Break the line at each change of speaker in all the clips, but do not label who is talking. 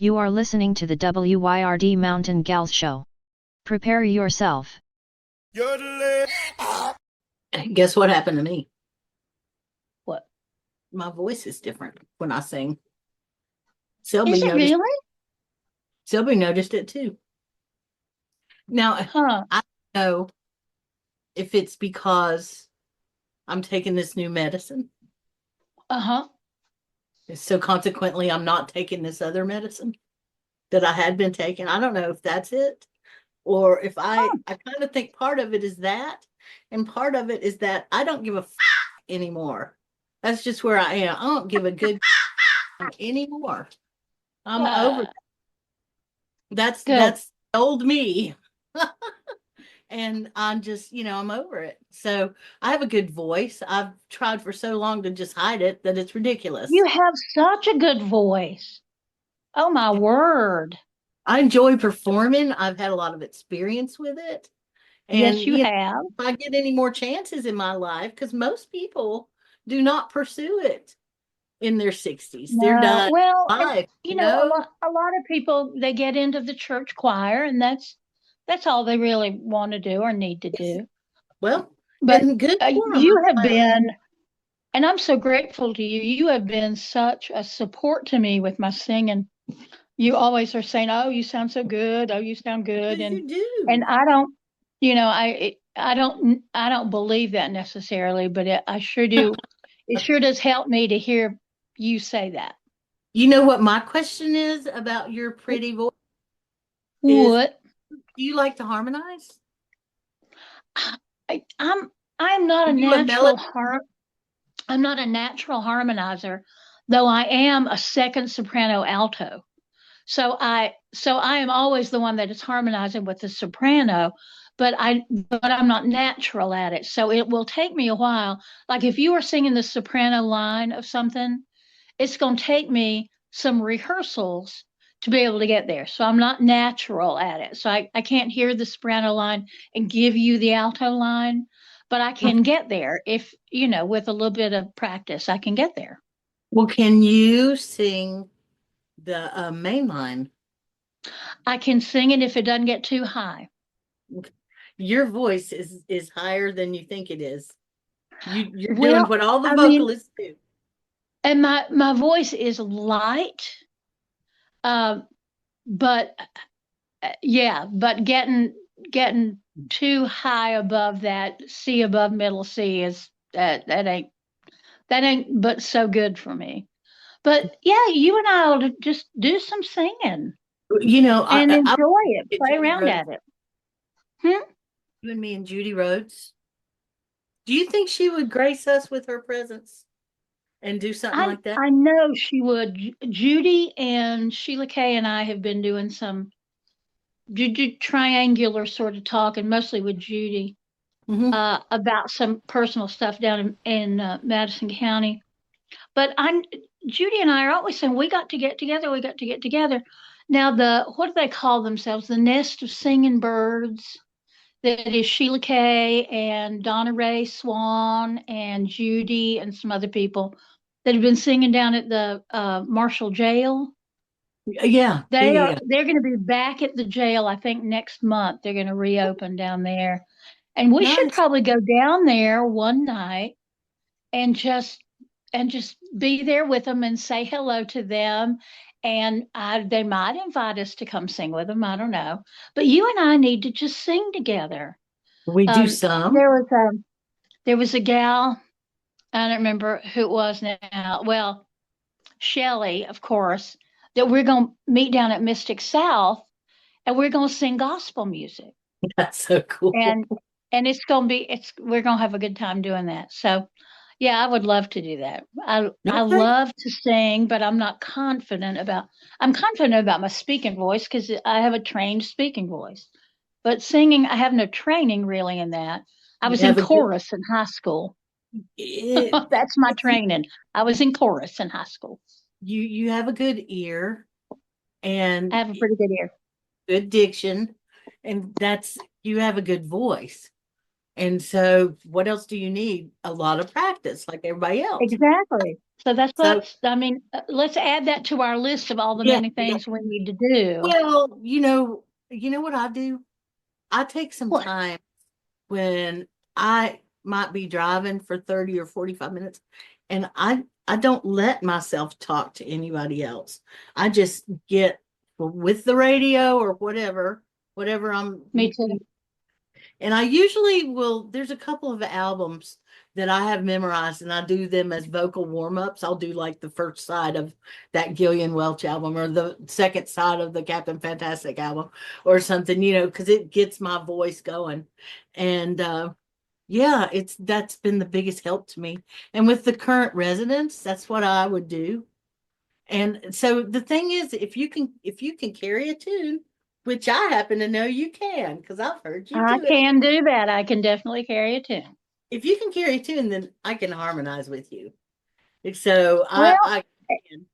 You are listening to the WYRD Mountain Gals Show. Prepare yourself.
Guess what happened to me?
What?
My voice is different when I sing.
Is it really?
Selby noticed it too. Now,
Huh.
I don't know if it's because I'm taking this new medicine.
Uh-huh.
So consequently, I'm not taking this other medicine that I had been taking. I don't know if that's it. Or if I kind of think part of it is that, and part of it is that I don't give a anymore. That's just where I am. I don't give a good anymore. I'm over that. That's
Good.
that's old me. And I'm just, I'm over it. So I have a good voice. I've tried for so long to just hide it that it's ridiculous.
You have such a good voice. Oh my word.
I enjoy performing. I've had a lot of experience with it. And
Yes, you have.
if I get any more chances in my life, because most people do not pursue it in their 60s. They're
No,
done
well, and,
life,
a lot of people, they get into the church choir, and that's all they really want to do or need to do.
Well,
But
and good for them.
you have been, and I'm so grateful to you. You have been such a support to me with my singing. You always are saying, "Oh, you sound so good. Oh, you sound good,"
You
and
do.
I don't, I don't believe that necessarily, but I sure do. It sure does help me to hear you say that.
You know what my question is about your pretty voice is,
What?
do you like to harmonize?
I, I'm I'm not
Are
a
you a
natural
melody?
har I'm not a natural harmonizer, though I am a second soprano alto. So I am always the one that is harmonizing with the soprano, but I'm not natural at it. So it will take me a while. Like if you are singing the soprano line of something, it's going to take me some rehearsals to be able to get there. So I'm not natural at it. So I can't hear the soprano line and give you the alto line, but I can get there if, with a little bit of practice, I can get there.
Well, can you sing the main line?
I can sing it if it doesn't get too high.
Your voice is higher than you think it is. You're doing
Well,
what all the
I mean,
vocalists do.
and my voice is light, um, but yeah, but getting too high above that C above middle C is that ain't but so good for me. But yeah, you and I ought to just do some singing and
I
enjoy it,
get
play
Judy
around
Rhodes.
at it. Hmm?
You and me and Judy Rhodes. Do you think she would grace us with her presence and do something
I
like that?
I know she would. Judy and Sheila Kay and I have been doing some triangular sort of talk, and mostly with Judy,
Hmm.
about some personal stuff down in Madison County. But Judy and I are always saying we got to get together. We got to get together. Now what do they call themselves? The Nest of Singing Birds. That is Sheila Kay and Donna Ray Swan and Judy and some other people that have been singing down at the Marshall Jail.
Yeah, yeah,
They are
yeah.
they're going to be back at the jail, I think next month. They're going to reopen down there. And we should
Nice.
probably go down there one night and just be there with them and say hello to them. And they might invite us to come sing with them. I don't know. But you and I need to just sing together.
We do
Um,
some.
there was a gal. I don't remember who it was now. Well, Shelley, of course, that we're going to meet down at Mystic South, and we're going to sing gospel music.
That's so cool.
And and we're going to have a good time doing that. So, yeah, I would love to do that. I
Okay.
love to sing, but I'm confident about my speaking voice because I have a trained speaking voice. But singing, I have no training really in that. I
You
was in
have a good
chorus in high school.
it,
That's my training. I was in chorus in high school.
you have a good ear
I
and
have a pretty good ear.
good diction, and that's you have a good voice. And so what else do you need? A lot of practice, like everybody else.
Exactly. So that's
So
what I mean. Let's add that to our list of all the
yeah,
many things we need to do.
well, you know what I do? I take some
What?
time when I might be driving for 30 or 45 minutes, and I don't let myself talk to anybody else. I just get with the radio or whatever I'm,
Me too.
and I usually will, there's a couple of albums that I have memorized, and I do them as vocal warm-ups. I'll do like the first side of that Gillian Welch album or the second side of the Captain Fantastic album or something, because it gets my voice going. And yeah, that's been the biggest help to me. And with the current residents, that's what I would do. And so the thing is, if you can carry a tune, which I happen to know you can, because I've heard you
I
do it.
can do that. I can definitely carry a tune.
If you can carry a tune, then I can harmonize with you. So
Well,
I can.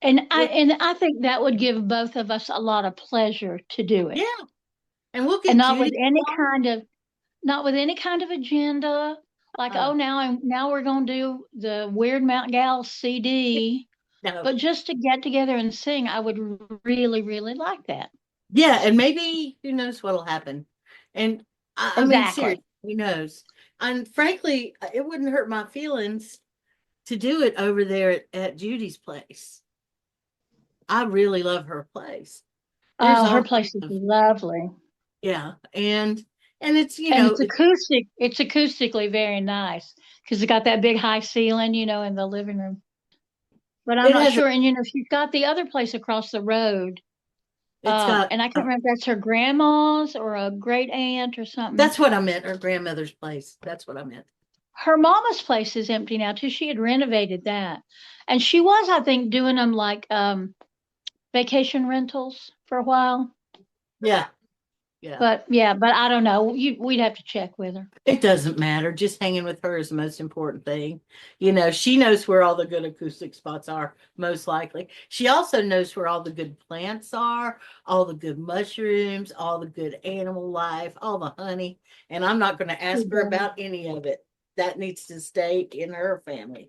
Yeah,
and I think that would give both of us a lot of pleasure to do it.
yeah. And we'll
And
get Judy.
not with any kind of agenda, like,
Uh,
oh, now we're going to do the Weird Mountain Gals CD,
no.
but just to get together and sing. I would really, really like that.
Yeah, and maybe who knows what'll happen. And I mean,
Exactly.
seriously, who knows? And frankly, it wouldn't hurt my feelings to do it over there at Judy's place. I really love her place. There's
Oh, her
all
place
kinds
is
of,
lovely.
yeah, and it's
And it's acoustically very nice because it's got that big high ceiling, in the living room. But I'm
it
not
has
sure. And she's got the other place across the road.
it's got
And I can't remember if that's her grandma's or a great aunt or something.
that's what I meant, her grandmother's place. That's what I meant.
Her mama's place is empty now too. She had renovated that. And she was, I think, doing them like vacation rentals for a while.
Yeah, yeah.
But yeah, but I don't know. We'd have to check with her.
It doesn't matter. Just hanging with her is the most important thing. She knows where all the good acoustic spots are, most likely. She also knows where all the good plants are, all the good mushrooms, all the good animal life, all the honey. And I'm not going to ask her about any of it. That needs to stay in her family.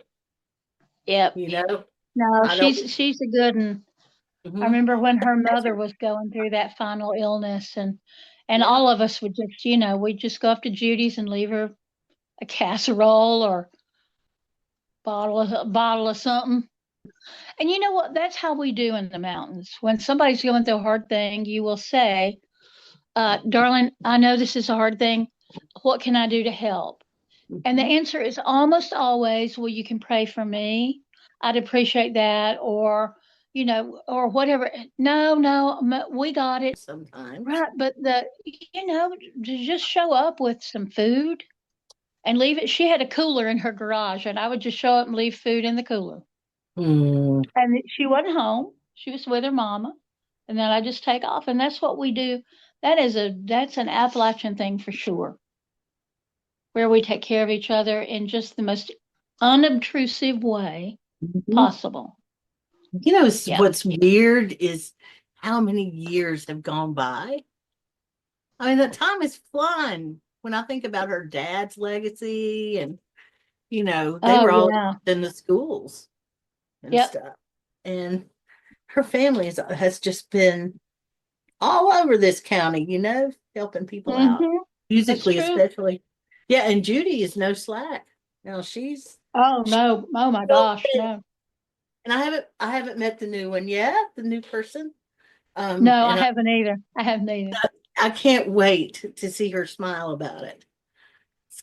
Yep.
You know,
No,
I don't.
she's a good one. I
Mhm.
remember when her mother was going through that final illness, and
Yeah,
all of us would just, we'd just go up to Judy's and leave her a casserole or bottle of something. And you know what? That's how we do in the mountains. When somebody's going through a hard thing, you will say, darling, I know this is a hard thing. What can I do to help? And the
mhm.
answer is almost always, well, you can pray for me. I'd appreciate that. Or, or whatever. No, no, we got it.
Sometimes.
Right. But to just show up with some food and leave it. She had a cooler in her garage, and I would just show up and leave food in the cooler.
Mm.
And she wasn't home. She was with her mama. And then I just take off. And that's what we do. That's an Appalachian thing for sure, where we take care of each other in just the most unobtrusive way
Mhm.
possible. Yeah.
What's weird is how many years have gone by. I mean, the time is flying when I think about her dad's legacy and, they
Oh,
were all
yeah.
in the schools and
Yep.
stuff. And her family has just been all over this county, helping people out,
Mm-hmm. That's
musically
true.
especially. Yeah, and Judy is no slack.
Oh,
She's
no. Oh, my
so
gosh.
fit.
No.
And I haven't met the new one yet, the new person.
No, I
And
haven't either. I haven't either.
I can't wait to see her smile about it.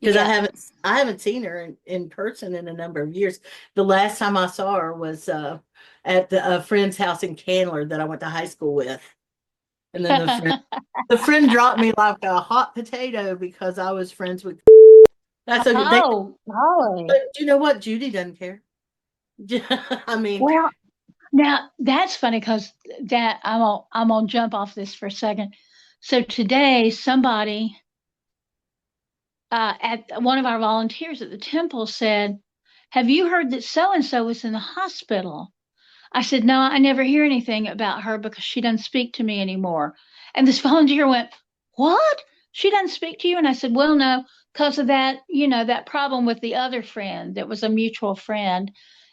Because I
Yeah.
haven't I haven't seen her in person in a number of years. The last time I saw her was at a friend's house in Candler that I went to high school with. And then the friend dropped me like a hot potato because I was friends with. That's okay.
Oh, golly.
But you know what? Judy doesn't care. I mean,
Well, now that's funny because that I'm gonna jump off this for a second. So today, somebody at one of our volunteers at the temple said, "Have you heard that so and so was in the hospital?" I said, "No, I never hear anything about her because she doesn't speak to me anymore." And this volunteer went, "What? She doesn't speak to you?" And I said, "Well, no, because of that, that problem with the other friend that was a mutual friend.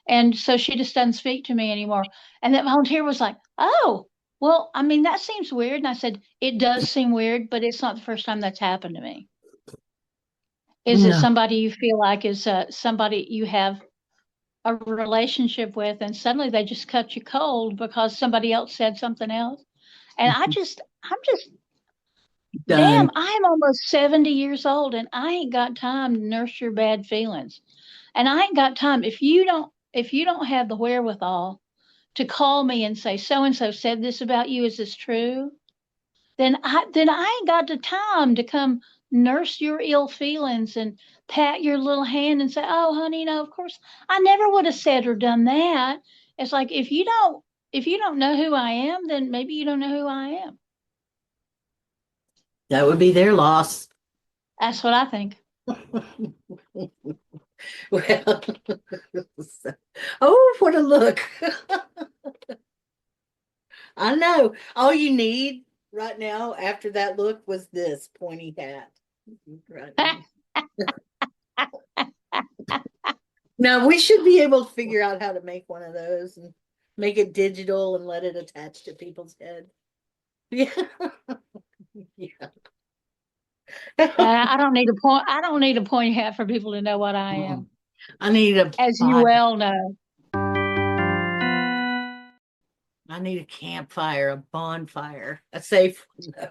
And so she just doesn't speak to me anymore. And that volunteer was like, oh, well, I mean, that seems weird. And I said, it does seem weird, but it's not the first time that's happened to me. Is it
No.
somebody you feel like is somebody you have a relationship with, and suddenly they just cut you cold because somebody else said something else? And I'm just,
Done.
damn, I'm almost 70 years old and I ain't got time to nurse your bad feelings. And I ain't got time. If you don't have the wherewithal to call me and say, so and so said this about you, is this true? Then I ain't got the time to come nurse your ill feelings and pat your little hand and say, oh honey, no, of course I never would have said or done that. It's like, if you don't know who I am, then maybe you don't know who I am.
That would be their loss.
That's what I think.
Well, oh, what a look. I know. All you need right now after that look was this pointy hat. Right. Now we should be able to figure out how to make one of those and make it digital and let it attach to people's head. Yeah. Yeah.
I don't need a pointy hat for people to know what I am,
I need a
as you well know.
I need a campfire, a bonfire, a safe one.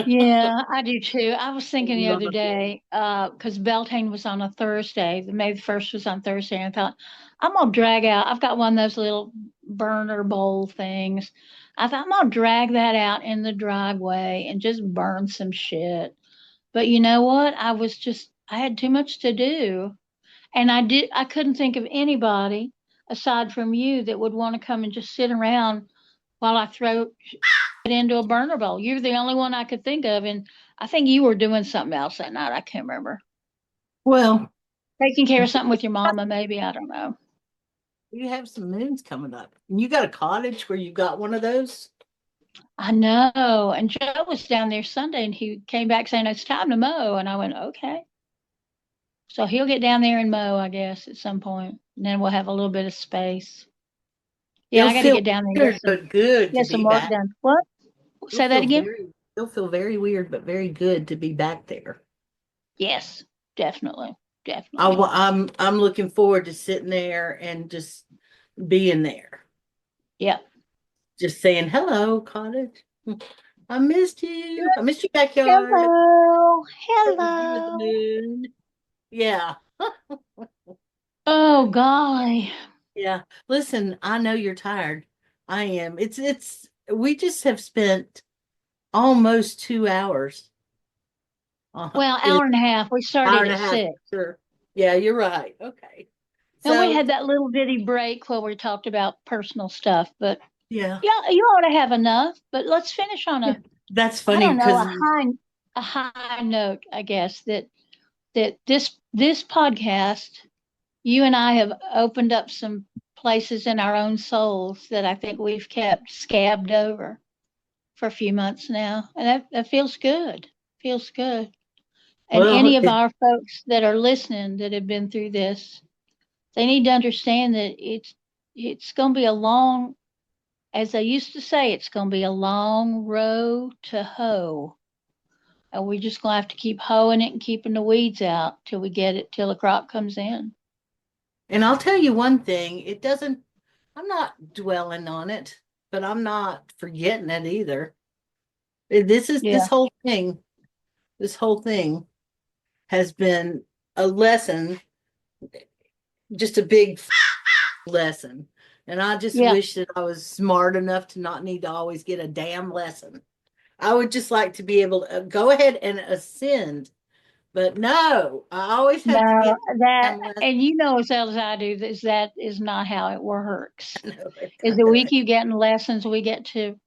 Yeah, I do too. I was thinking the other day, because Beltane was on a Thursday, the May the 1st was on Thursday, and I thought, I'm gonna drag out. I've got one of those little burner bowl things. I thought I'm gonna drag that out in the driveway and just burn some shit. But you know what? I had too much to do. And I couldn't think of anybody aside from you that would want to come and just sit around while I throw it into a burner bowl. You're the only one I could think of. And I think you were doing something else that night. I can't remember.
Well,
Taking care of something with your mama, maybe. I don't know.
you have some moons coming up. And you got a cottage where you got one of those?
I know. And Joe was down there Sunday and he came back saying it's time to mow. And I went, okay. So he'll get down there and mow, I guess, at some point. And then we'll have a little bit of space. Yeah,
It'll
I got to
feel
get down there and
weird, but good to
get some
be
work
back.
done. What? Say that again?
It'll feel very weird, but very good to be back there.
Yes, definitely. Definitely.
I'm looking forward to sitting there and just being there.
Yep.
Just saying hello, cottage. I missed you. I missed your backyard.
Hello.
The view of the
Hello.
moon. Yeah.
Oh, golly.
Yeah. Listen, I know you're tired. I am. We just have spent almost 2 hours.
Well, hour and a half. We
Hour
started
and a
at
half.
6.
Sure. Yeah, you're right. Okay.
And we
So,
had that little bitty break where we talked about personal stuff. But
yeah,
yeah, you ought to have enough. But let's finish on
that's
I
funny
don't know,
because
a high note, I guess, that this podcast, you and I have opened up some places in our own souls that I think we've kept scabbed over for a few months now. And that feels good. Feels good. And
well,
any of our folks that are listening that have been through this, they need to understand that it's going to be a long, as they used to say, it's going to be a long row to hoe. And we're just going to have to keep hoeing it and keeping the weeds out till we get it, till the crop comes in.
and I'll tell you one thing, I'm not dwelling on it, but I'm not forgetting it either. This is
Yeah.
this whole thing has been a lesson, just a big lesson. And I just
Yeah.
wish that I was smart enough to not need to always get a damn lesson. I would just like to be able to go ahead and ascend. But no, I always have to
No,
get
that,
lesson.
and you know as well as I do, that is not how it works.
I know it.
Is that we keep getting lessons, we get to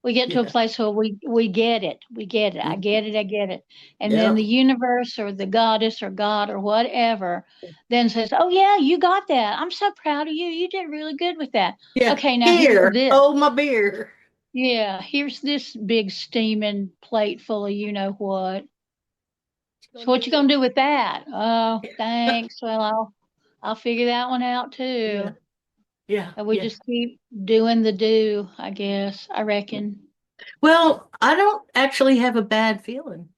a
Yeah.
place where we get it. We get it. I get it. I get it. And then
Yep.
the universe or the goddess or God or whatever then says, oh yeah, you got that. I'm so proud of you. You did really good with that.
Yeah.
Okay, now here's this.
Hold my beer.
Yeah, here's this big steaming plate full of you know what. So what you gonna do with that? Oh, thanks. Well, I'll figure that one out
Yeah,
too.
yeah,
And we
yeah.
just keep doing the do, I guess. I reckon.
Well, I don't actually have a bad feeling.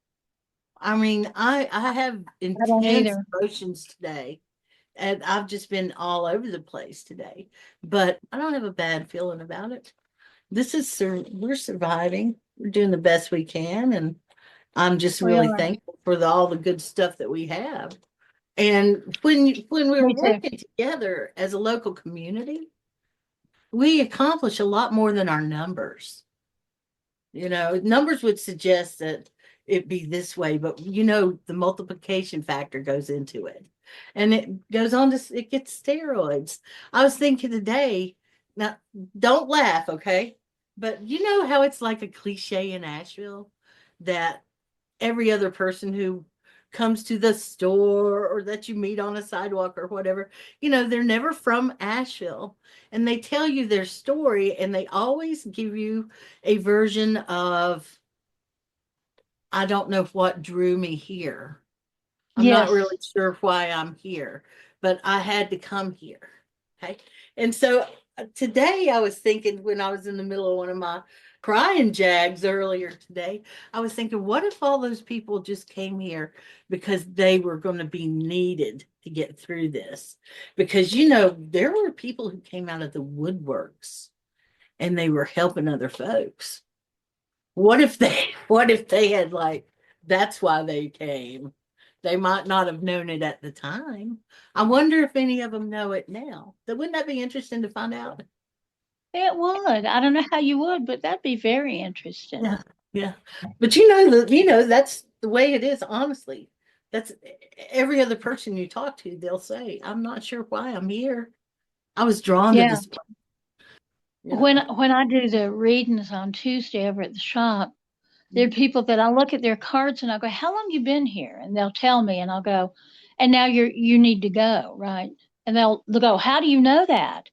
I mean, I have
I don't
intense
either.
emotions today, and I've just been all over the place today. But I don't have a bad feeling about it. We're surviving. We're doing the best we can, and I'm just
We
really
are.
thankful for all the good stuff that we have. And when we're
Me too.
working together as a local community, we accomplish a lot more than our numbers. Numbers would suggest that it be this way, but the multiplication factor goes into it. And it goes on it gets steroids. I was thinking today, now don't laugh, okay? But you know how it's like a cliche in Asheville that every other person who comes to the store or that you meet on a sidewalk or whatever, they're never from Asheville, and they tell you their story, and they always give you a version of, I don't know what drew me here. I'm not
Yes.
really sure why I'm here, but I had to come here. Okay. And so today I was thinking, when I was in the middle of one of my crying jags earlier today, I was thinking, what if all those people just came here because they were going to be needed to get through this? Because, there were people who came out of the woodworks and they were helping other folks. What if they had, like, that's why they came? They might not have known it at the time. I wonder if any of them know it now. Wouldn't that be interesting to find out?
It would. I don't know how you would, but that'd be very interesting.
Yeah, yeah. But that's the way it is, honestly. That's every other person you talk to, they'll say, I'm not sure why I'm here. I was drawn to
Yeah.
this place, you
When
know.
when I do the readings on Tuesday over at the shop, there are people that I look at their cards and I go, "How long you been here?" And they'll tell me, and I'll go, "And now you need to go, right?" And they'll go, "How do you know that?"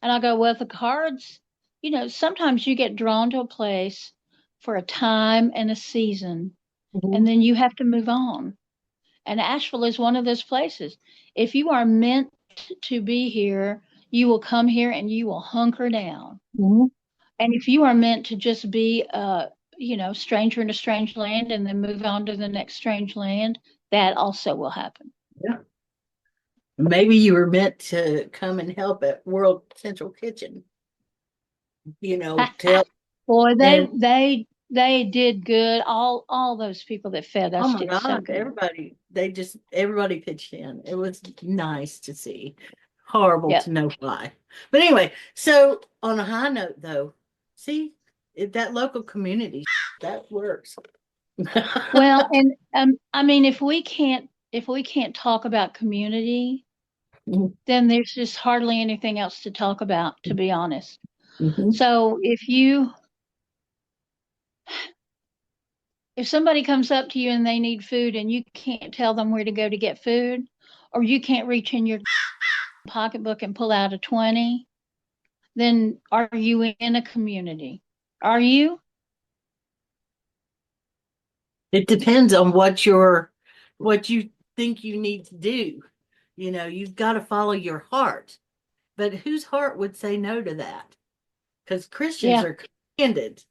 And I'll go, "Well, the cards, sometimes you get drawn to a place for a time and a season, and
Mhm.
then you have to move on." And Asheville is one of those places. If you are meant to be here, you will come here and you will hunker down.
Mhm.
And if you are meant to just be a, stranger in a strange land and then move on to the next strange land, that also will happen.
Yeah. Maybe you were meant to come and help at World Central Kitchen, to help.
Boy, they
And
they they did good. All those people that fed
oh
us
my
did so
God,
good.
everybody pitched in. It was nice to see. Horrible
Yeah.
to know why. But anyway, so on a high note though, see, that local community, that works.
Well, and I mean, if we can't talk about community,
Mhm.
then there's just hardly anything else to talk about, to be honest.
Mhm.
So if somebody comes up to you and they need food and you can't tell them where to go to get food, or you can't reach in your pocketbook and pull out a 20, then are you in a community? Are you?
It depends on what you think you need to do. You've got to follow your heart. But whose heart would say no to that? Because Christians
Yeah.
are commanded.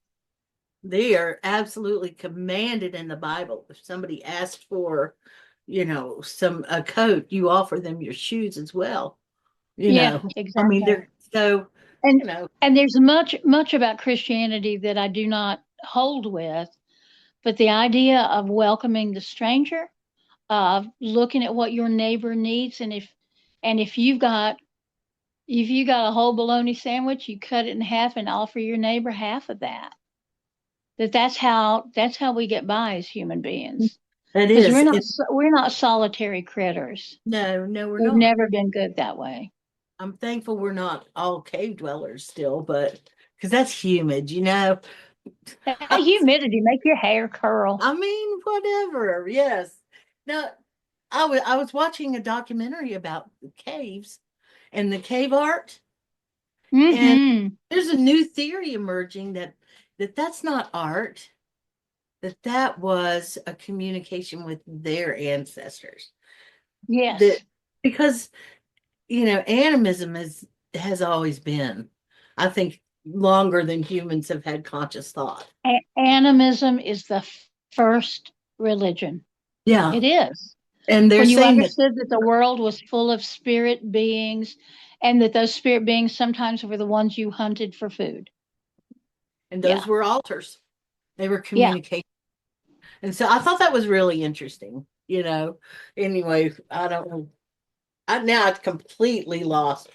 They are absolutely commanded in the Bible. If somebody asks for, some a coat, you offer them your shoes as well. You
Yeah,
know, I mean,
exactly.
they're so,
And
you know,
and there's much about Christianity that I do not hold with, but the idea of welcoming the stranger, of looking at what your neighbor needs, and if you got a whole bologna sandwich, you cut it in half and offer your neighbor half of that. That's how we get by as human beings.
it
Because
is.
we're not solitary critters.
No, no, we're
We've
not.
never been good that way.
I'm thankful we're not all cave dwellers still, but because that's humid.
That humidity make your hair curl.
I mean, whatever. Yes. Now, I was watching a documentary about the caves and the cave art, and
Mm-hmm.
there's a new theory emerging that that's not art. that was a communication with their ancestors.
Yes.
That because animism has always been, I think, longer than humans have had conscious thought.
Animism is the first religion.
Yeah.
It is.
And they're
When you
saying that,
understood that the world was full of spirit beings and that those spirit beings sometimes were the ones you hunted for food.
and those were altars. They were
Yeah.
communicating. And so I thought that was really interesting, Anyway, I don't know. I've completely lost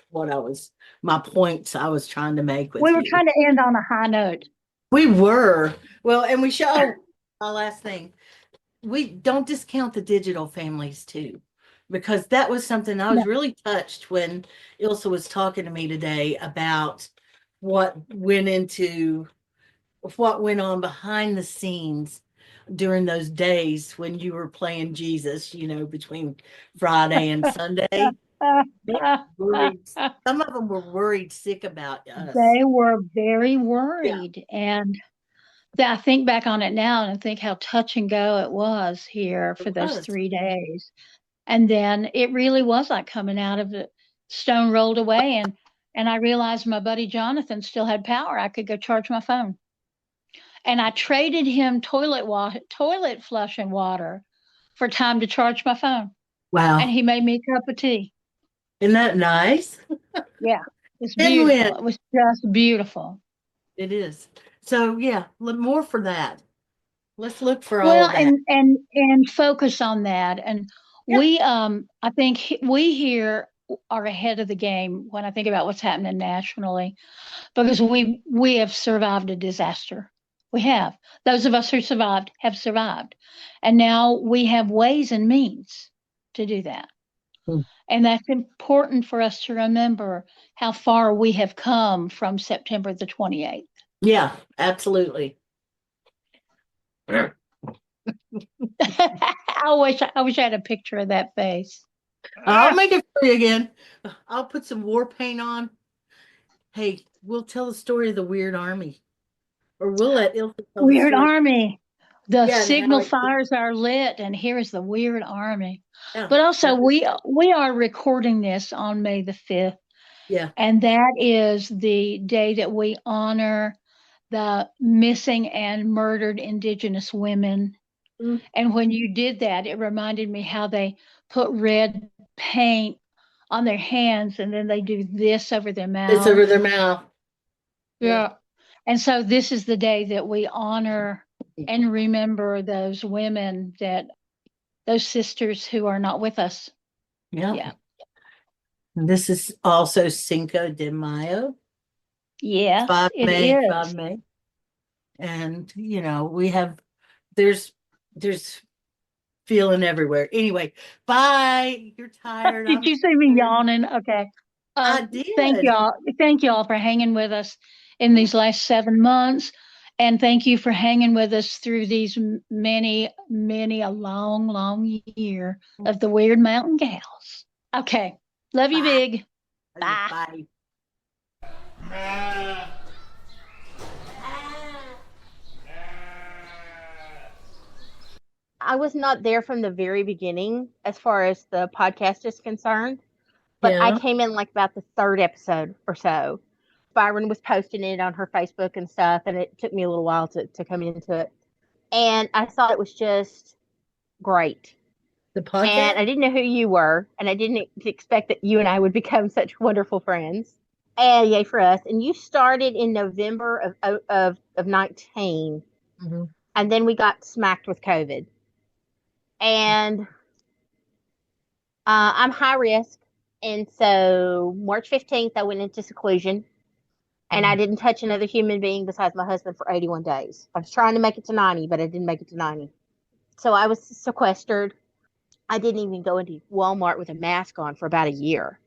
my points I was trying to make with
We were
you.
trying to end on a high note.
We were. Well, and we show my last thing. We don't discount the digital families too, because that was something I was really touched when Ilsa was talking to me today about what went on behind the scenes during those days when you were playing Jesus, between Friday and Sunday. Some of them were worried sick about us.
They were very worried. Yeah. And I think back on it now and think how touch and go it was here for those 3 days. And then it really was like coming out of the stone rolled away. And I realized my buddy Jonathan still had power. I could go charge my phone. And I traded him toilet flush and water for time to charge my phone.
Wow.
And he made me a cup of tea.
Isn't that nice?
Yeah. It's beautiful. It was just beautiful.
It is. So yeah, more for that. Let's look for all of that.
and focus on that. And we I think we here are ahead of the game when I think about what's happening nationally, because we have survived a disaster. We have. Those of us who survived have survived. And now we have ways and means to do that. And that's important for us to remember how far we have come from September the 28th.
Yeah, absolutely.
I wish I had a picture of that face.
I'll make it for you again. I'll put some war paint on. Hey, we'll tell the story of the Wyrd Army. Or we'll let Ilsa tell the
Wyrd
story.
Army. The signal fires are lit, and here is the Wyrd Army. Yeah, but also, we are recording this on May the 5th.
Yeah.
And that is the day that we honor the missing and murdered Indigenous women. Mm. And when you did that, it reminded me how they put red paint on their hands and then they do this over their mouth.
It's over their mouth.
Yeah. And so this is the day that we honor and remember those women, those sisters who are not with us.
Yeah. Yeah. This is also Cinco de Mayo.
Yes,
5
May.
And we have there's feeling everywhere. Anyway, bye. You're tired.
Did you see me yawning? Okay.
I did.
Thank y'all. Thank y'all for hanging with us in these last 7 months. And thank you for hanging with us through these many, a long, long year of the Wyrd Mountain Gals. Okay. Love you big. Bye.
Bye.
I was not there from the very beginning as far as the podcast is concerned, but I came in like about the 3rd episode or so. Byron was posting it on her Facebook and stuff, and it took me a little while to come into it. And I thought it was just great.
The podcast?
And I didn't know who you were, and I didn't expect that you and I would become such wonderful friends. And yay for us. And you started in November of 19. Mm-hmm. And then we got smacked with COVID. And I'm high risk. And so March 15th, I went into seclusion. And I didn't touch another human being besides my husband for 81 days. I was trying to make it to 90, but I didn't make it to 90. So I was sequestered. I didn't even go into Walmart with a mask on for about a year.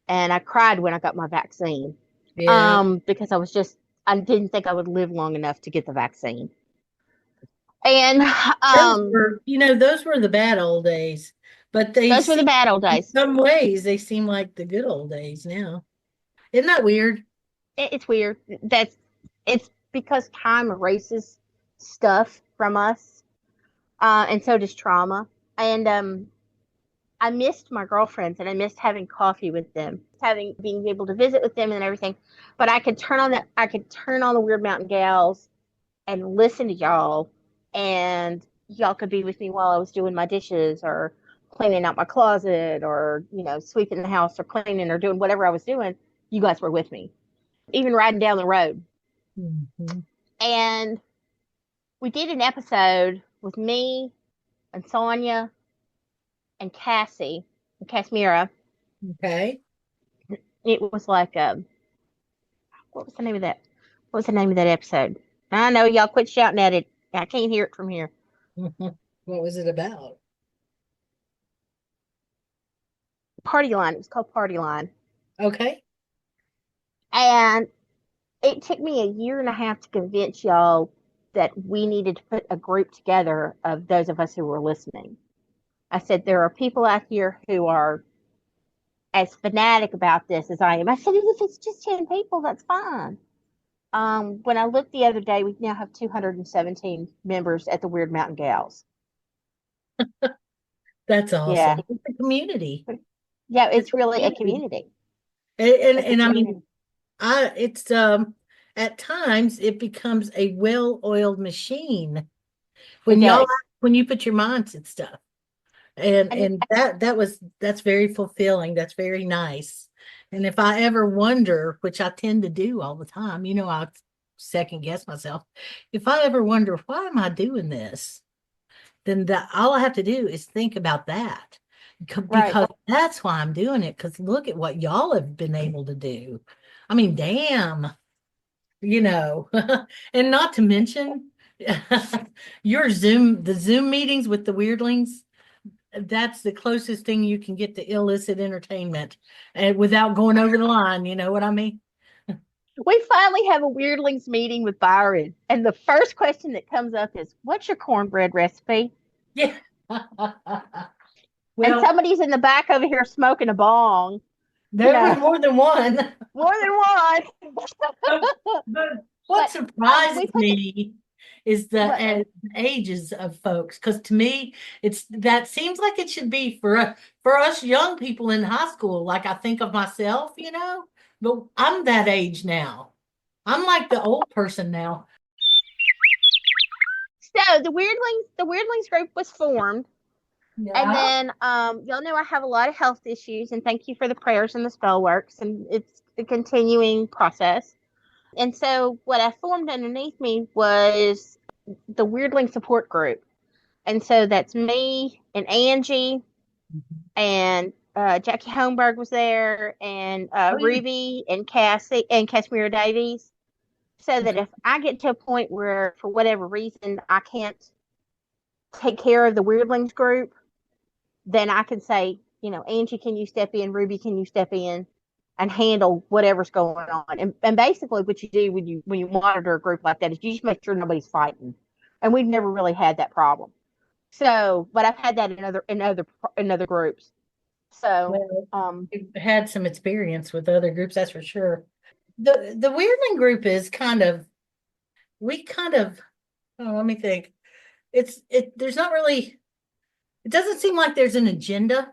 And I cried when I got my vaccine. Yeah. Because I didn't think I would live long enough to get the vaccine. And
those were the bad old days. But
those were the bad old days.
In some ways, they seem like the good old days now. Isn't that weird?
It's weird. It's because time erases stuff from us, and so does trauma. And I missed my girlfriends, and I missed having coffee with them, being able to visit with them and everything. But I could turn on the Weird Mountain Gals and listen to y'all, and y'all could be with me while I was doing my dishes or cleaning out my closet or, sweeping the house or cleaning or doing whatever I was doing. You guys were with me, even riding down the road.
Mm-hmm.
And we did an episode with me and Sonia and Cassie and Casimira.
Okay.
It was like, what was the name of that? What was the name of that episode? I know y'all quit shouting at it. I can't hear it from here.
What was it about?
Party Line. It was called Party Line.
Okay.
And it took me a year and a half to convince y'all that we needed to put a group together of those of us who were listening. I said, there are people out here who are as fanatic about this as I am. I said, if it's just 10 people, that's fine. When I looked the other day, we now have 217 members at the Weird Mountain Gals.
That's awesome.
Yeah.
It's a community.
Yeah, it's really a community.
And I mean, it's at times it becomes a well-oiled machine when you put your minds and stuff. And that's very fulfilling. That's very nice. And if I ever wonder, which I tend to do all the time, I second guess myself. If I ever wonder, why am I doing this? Then all I have to do is think about that. Because that's why I'm doing it. Because look at what y'all have been able to do. I mean, damn, and not to mention the Zoom meetings with the Wyrdlings. That's the closest thing you can get to illicit entertainment, and without going over the line. You know what I mean?
We finally have a Wyrdlings meeting with Byron, and the first question that comes up is, "What's your cornbread recipe?"
Yeah.
And somebody's in the back over here smoking a bong.
There was more than one.
More than one.
But what surprises me is the ages of folks, because to me that seems like it should be for us young people in high school. Like, I think of myself, but I'm that age now. I'm like the old person now.
So the Wyrdlings group was formed. Yeah. And then y'all know I have a lot of health issues, and thank you for the prayers and the spell works, and it's a continuing process. And so what I formed underneath me was the Wyrdling support group. And so that's me and Angie, and Jackie Holmberg was there, and Ruby and Cassie and Casimira Davies. So that if I get to a point where, for whatever reason, I can't take care of the Wyrdlings group, then I can say, Angie, can you step in? Ruby, can you step in and handle whatever's going on? And basically what you do when you monitor a group like that is you just make sure nobody's fighting. And we've never really had that problem. So, but I've had that in other groups. So,
you've had some experience with other groups, that's for sure. The Wyrdling group is let me think. There's not really, it doesn't seem like there's an agenda.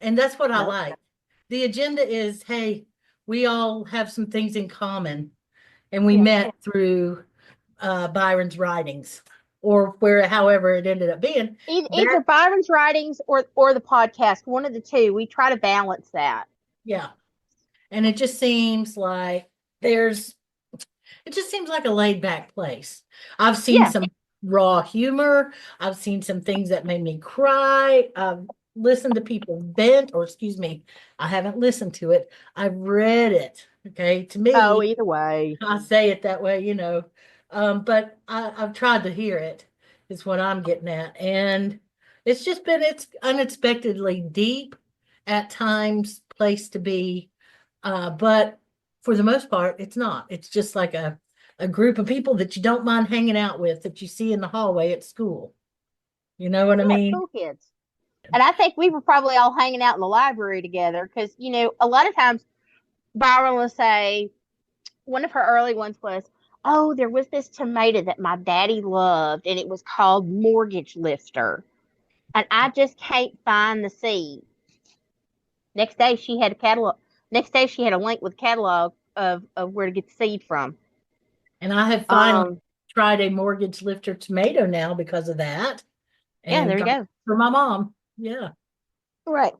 And that's what I like. The agenda is, hey, we all have some things in common. And we met through Byron's writings, or however it ended up being.
Either Byron's writings or the podcast, one of the two. We try to balance that.
Yeah. And it just seems like it just seems like a laid back place. I've seen some raw humor. I've seen some things that made me cry. I've listened to people vent, or excuse me, I haven't listened to it. I've read it. Okay. To me,
either way,
I say it that way, but I've tried to hear it, is what I'm getting at. And it's unexpectedly deep at times, place to be. But for the most part, it's not. It's just like a group of people that you don't mind hanging out with, that you see in the hallway at school. You know what I mean?
Cool kids. And I think we were probably all hanging out in the library together because, a lot of times Byron will say, one of her early ones was, Oh, there was this tomato that my daddy loved, and it was called Mortgage Lifter. And I just can't find the seed. Next day she had a catalog. Next day she had a link with a catalog of where to get the seed from.
And I have finally tried a mortgage lifter tomato now because of that.
Yeah,
And
there you
got
go.
it for my mom. Yeah.
Right.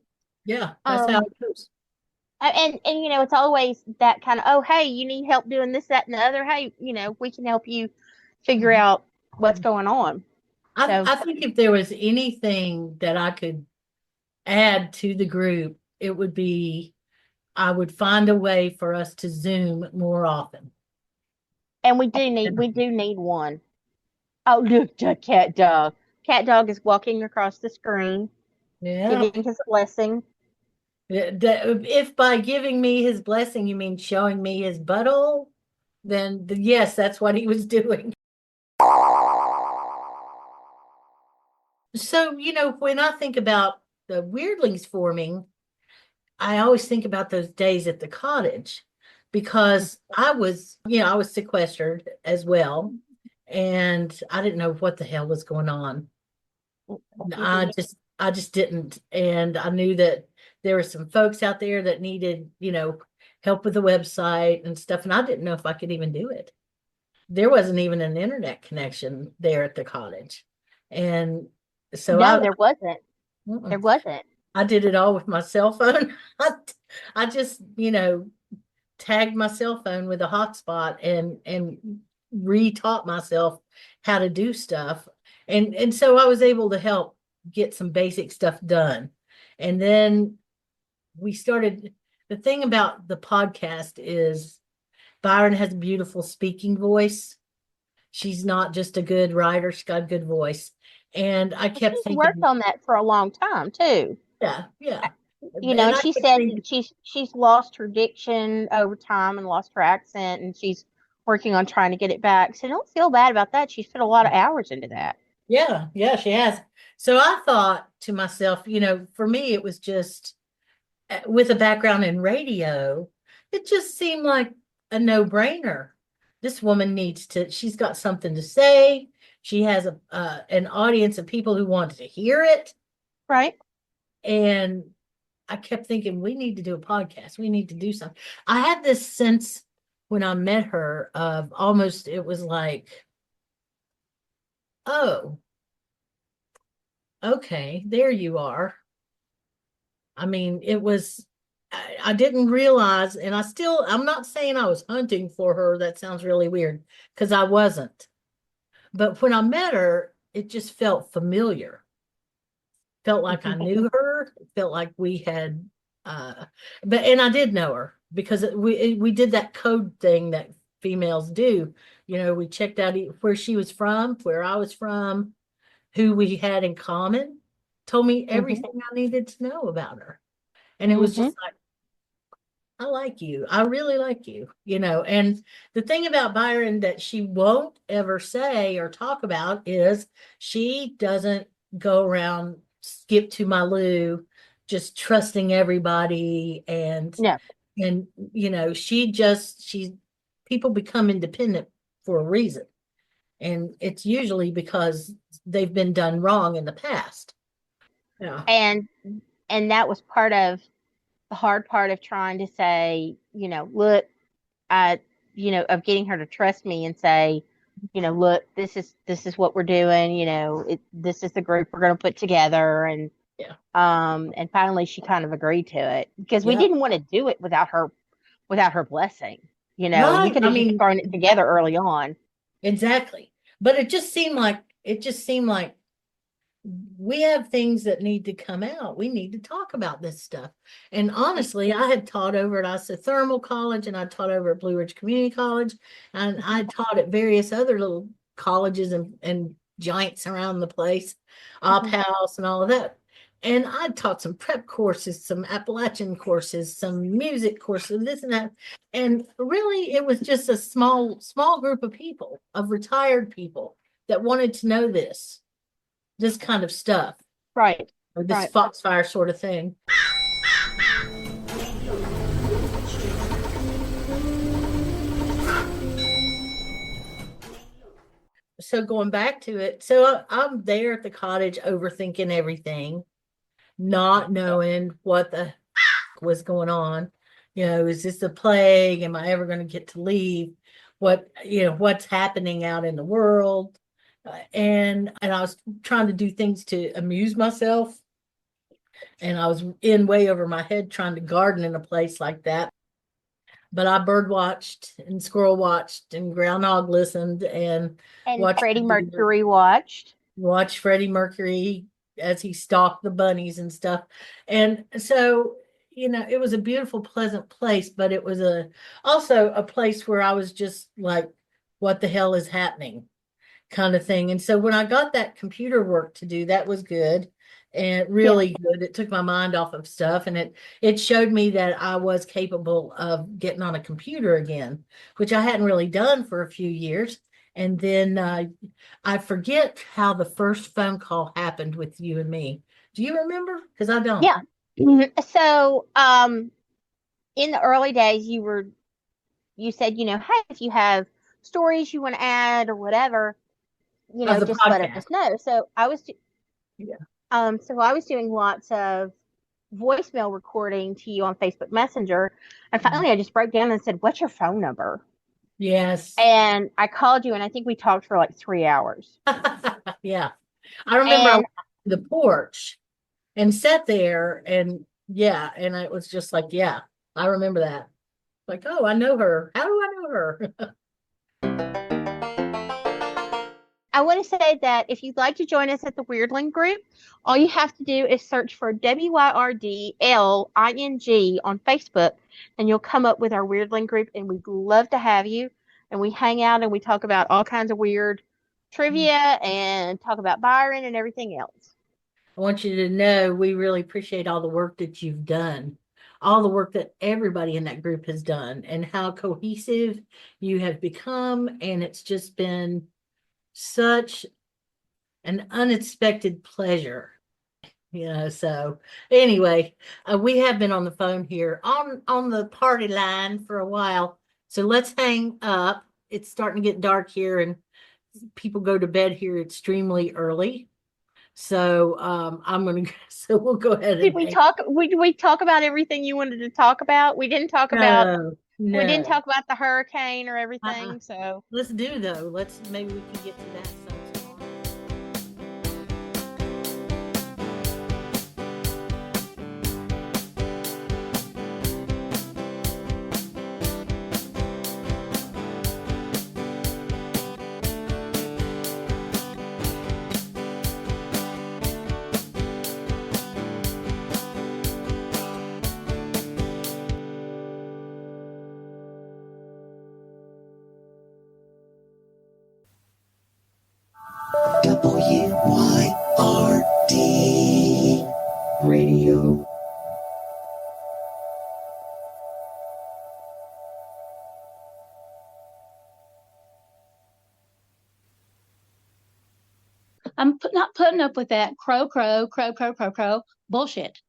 Yeah. That's how it goes.
And it's always that kind of, oh, hey, you need help doing this, that, and the other. Hey, we can help you figure out what's going on.
I think if there was anything that I could add to the group, it would be I would find a way for us to Zoom more often.
And we do need one. Oh, look, the cat dog. Cat dog is walking across the screen, giving his blessing.
If by giving me his blessing you mean showing me his butthole, then yes, that's what he was doing. So, when I think about the Wyrdlings forming, I always think about those days at the cottage because I was sequestered as well. And I didn't know what the hell was going on. I just didn't. And I knew that there were some folks out there that needed, help with the website and stuff. And I didn't know if I could even do it. There wasn't even an internet connection there at the cottage. And so
there wasn't. There wasn't.
I did it all with my cell phone. I just, tagged my cell phone with a hotspot and re-taught myself how to do stuff. And so I was able to help get some basic stuff done. And then we started, the thing about the podcast is Byron has a beautiful speaking voice. She's not just a good writer, she's got a good voice. And I kept thinking,
worked on that for a long time too.
Yeah.
And she said she's lost her diction over time and lost her accent, and she's working on trying to get it back. So don't feel bad about that. She's put a lot of hours into that.
Yeah, she has. So I thought to myself, for me, it was just with a background in radio, it just seemed like a no-brainer. This woman she's got something to say. She has an audience of people who want to hear it.
Right.
And I kept thinking, we need to do a podcast. We need to do something. I had this sense when I met her of almost, it was like, oh, okay, there you are. I mean, it was, I didn't realize, and I'm not saying I was hunting for her. That sounds really weird because I wasn't. But when I met her, it just felt familiar. Felt like I knew her. Felt like we had, and I did know her because we did that code thing that females do. We checked out where she was from, where I was from, who we had in common. Told me everything I needed to know about her, and it was just like, I like you. I really like you. And the thing about Byron that she won't ever say or talk about is she doesn't go around skip to my loo, just trusting everybody. And people become independent for a reason. And it's usually because they've been done wrong in the past. Yeah.
And that was part of the hard part of trying to say, look, of getting her to trust me and say, look, this is what we're doing. This is the group we're going to put together. And, and finally she kind of agreed to it because we didn't want to do it without her blessing,
Right.
We could have thrown it together early on.
Exactly. But it just seemed like we have things that need to come out. We need to talk about this stuff. And honestly, I had taught over at Isothermal College, and I taught over at Blue Ridge Community College, and I taught at various other little colleges and giants around the place, Op House and all of that. And I taught some prep courses, some Appalachian courses, some music courses, this and that. And really, it was just a small group of people, of retired people that wanted to know this kind of stuff.
Right.
Or this Foxfire sort of thing. so going back to it, so I'm there at the cottage overthinking everything, not knowing what the was going on. Is this a plague? Am I ever going to get to leave? What's happening out in the world? And I was trying to do things to amuse myself, and I was in way over my head trying to garden in a place like that. But I bird watched and squirrel watched and groundhog listened and
And
watched
Freddie Mercury watched.
Freddie Mercury as he stalked the bunnies and stuff. And so, it was a beautiful, pleasant place, but it was also a place where I was just like, what the hell is happening? Kind of thing. And so when I got that computer work to do, that was good and really good. It took my mind off of stuff, and it showed me that I was capable of getting on a computer again, which I hadn't really done for a few years. And then I forget how the first phone call happened with you and me. Do you remember? Because I don't.
Yeah. So, in the early days, you said, hey, if you have stories you want to add or whatever,
Of the
just
podcast.
let us know. So I was, so I was doing lots of voicemail recording to you on Facebook Messenger, and finally I just broke down and said, "What's your phone number?"
Yes.
And I called you, and I think we talked for like 3 hours.
Yeah. I remember I went to the porch and sat there, and and it was just like, I remember that. Like, oh, I know her. How do I know her?
I want to say that if you'd like to join us at the Wyrdling group, all you have to do is search for WYRDLING on Facebook, and you'll come up with our Wyrdling group, and we'd love to have you. And we hang out and we talk about all kinds of weird trivia and talk about Byron and everything else.
I want you to know we really appreciate all the work that you've done, all the work that everybody in that group has done, and how cohesive you have become. And it's just been such an unexpected pleasure. So anyway, we have been on the phone here on the party line for a while. So let's hang up. It's starting to get dark here, and people go to bed here extremely early. So so we'll go ahead.
Did we talk about everything you wanted to talk about? We didn't talk about
No.
We didn't talk about the hurricane or everything. So
let's maybe we can get to that sometime.
WYRD Radio.
I'm not putting up with that crow bullshit.